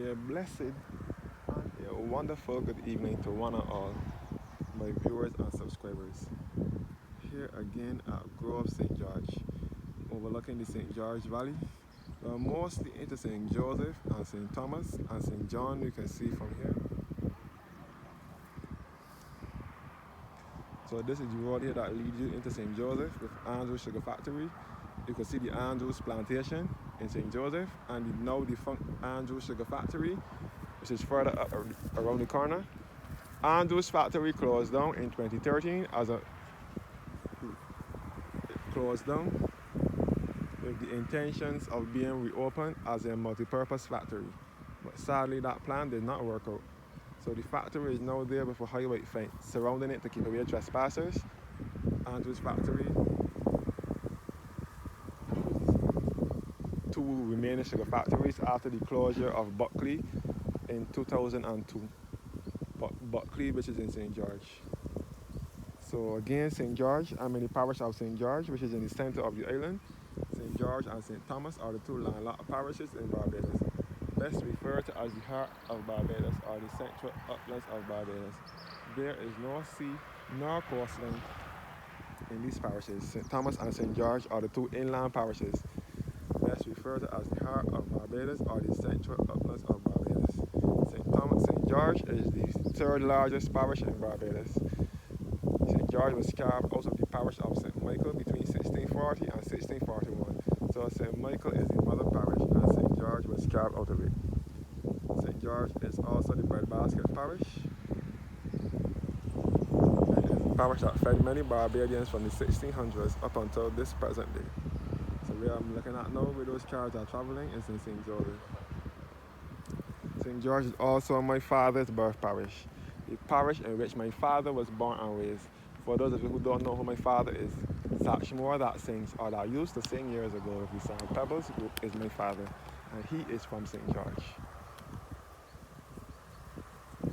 A blessed and a wonderful good evening to one and all my viewers and subscribers. Here again at Grove St. George, overlooking the St. George Valley. We're mostly into St. Joseph and St. Thomas and St. John, you can see from here. So this is the road here that leads you into St. Joseph with Andrews Sugar Factory. You can see the Andrews Plantation in St. Joseph and the now defunct Andrews Sugar Factory, which is further up around the corner. Andrews Factory closed down in 2013 closed down with the intentions of being reopened as a multi-purpose factory. But sadly that plan did not work out. So the factory is now there with a high white fence surrounding it to keep away trespassers. Andrews Factory, two remaining sugar factories after the closure of Buckley in 2002. Buckley, which is in St. George. So again, St. George, I'm in the parish of St. George, which is in the center of the island. St. George and St. Thomas are the two landlocked parishes in Barbados, best referred to as the heart of Barbados or the central uplands of Barbados. There is no sea nor coastline in these parishes. St. Thomas and St. George are the two inland parishes, best referred to as the heart of Barbados or the central uplands of Barbados. St. George is the third largest parish in Barbados. St. George was carved out of the parish of St. Michael between 1640 and 1641. So St. Michael is the mother parish and St. George was carved out of it. St. George is also the breadbasket parish. It is a parish that fed many Barbadians from the 1600s up until this present day. So where I'm looking at now where those cars are traveling is in St. Joseph. St. George is also my father's birth parish, the parish in which my father was born and raised. For those of you who don't know who my father is, Satchmore that sings, or that used to sing years ago with the song Pebbles, is my father, and he is from St. George.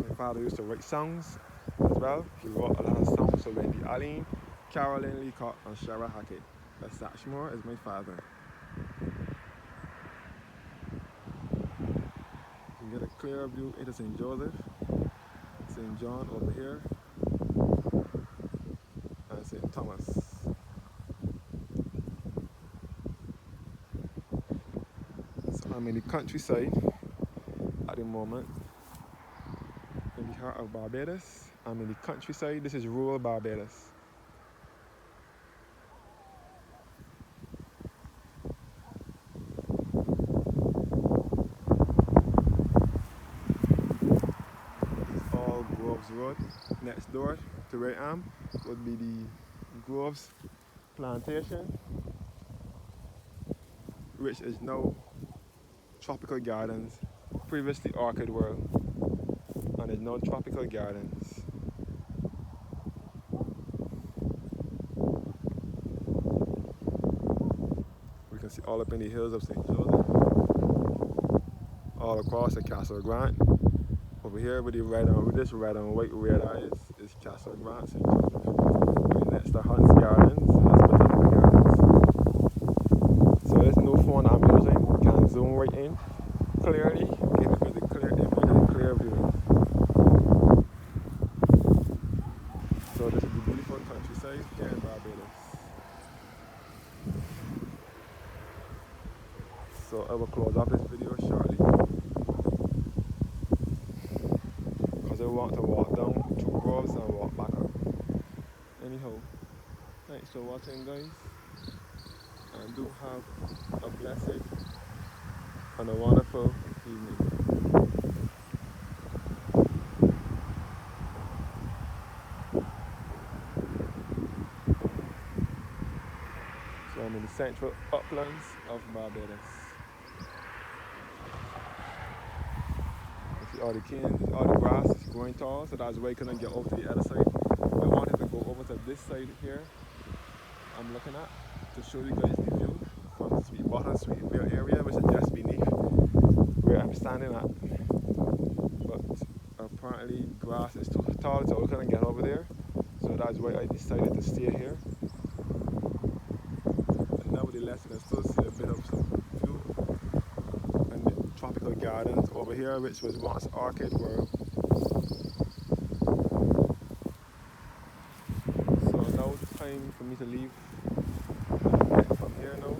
My father used to write songs as well. He wrote a lot of songs for Wendy Allen, Carolyn Leacock, and Shara Hackett. But Satchmore is my father. You can get a clear view into St. Joseph, St. John over here, and St. Thomas. So I'm in the countryside at the moment, in the heart of Barbados. I'm in the countryside. This is rural Barbados. Road. Next door to where I am would be the Groves Plantation, which is now Tropical Gardens, previously Orchid World, and is now Tropical Gardens. We can see all up in the hills of St. Joseph, all across the Castle Grant. Over here with this red and white radar is Castle Grant, St. Joseph. Right next to Hunt's Gardens, Botanical Gardens. So this new phone I'm using can zoom right in clearly, give me the clear image and clear viewing. So this is the beautiful countryside here in Barbados. So I will close off this video shortly. I want to walk down 2 roads and walk back up. Anyhow, thanks for watching guys, and do have a blessed and a wonderful evening. So I'm in the central uplands of Barbados. All the canes, all the grass is growing tall, so that's why I couldn't get over to the other side. I wanted to go over to this side here I'm looking at to show you guys the view from Sweet Bottom, Sweet Bear area, which is just beneath where I'm standing at. But apparently grass is too tall, so I couldn't get over there. So that's why I decided to stay here. But nevertheless, you can still see a bit of some view and the tropical botanical gardens over here, which was once Arcade World. So now it's time for me to leave from here now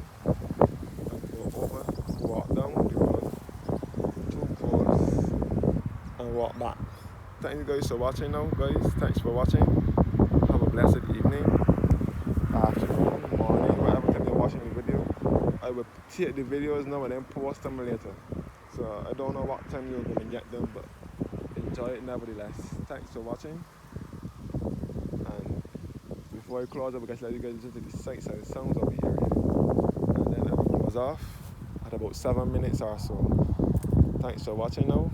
and go over, walk down the road, 2 course, and walk back. Thank you guys for watching now, guys. Thanks for watching. Have a blessed evening, afternoon, morning, whatever time you're watching the video. I will take the videos now and then post them later. So I don't know what time you're going to get them, but enjoy it nevertheless. Thanks for watching. And before I close, I will just let you guys listen to the sights and the sounds over here. And then I will close off at about 7 minutes or so. Thanks for watching now,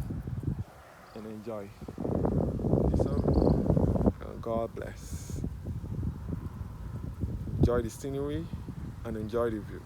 and enjoy. Peace out, and God bless. Enjoy the scenery and enjoy the view.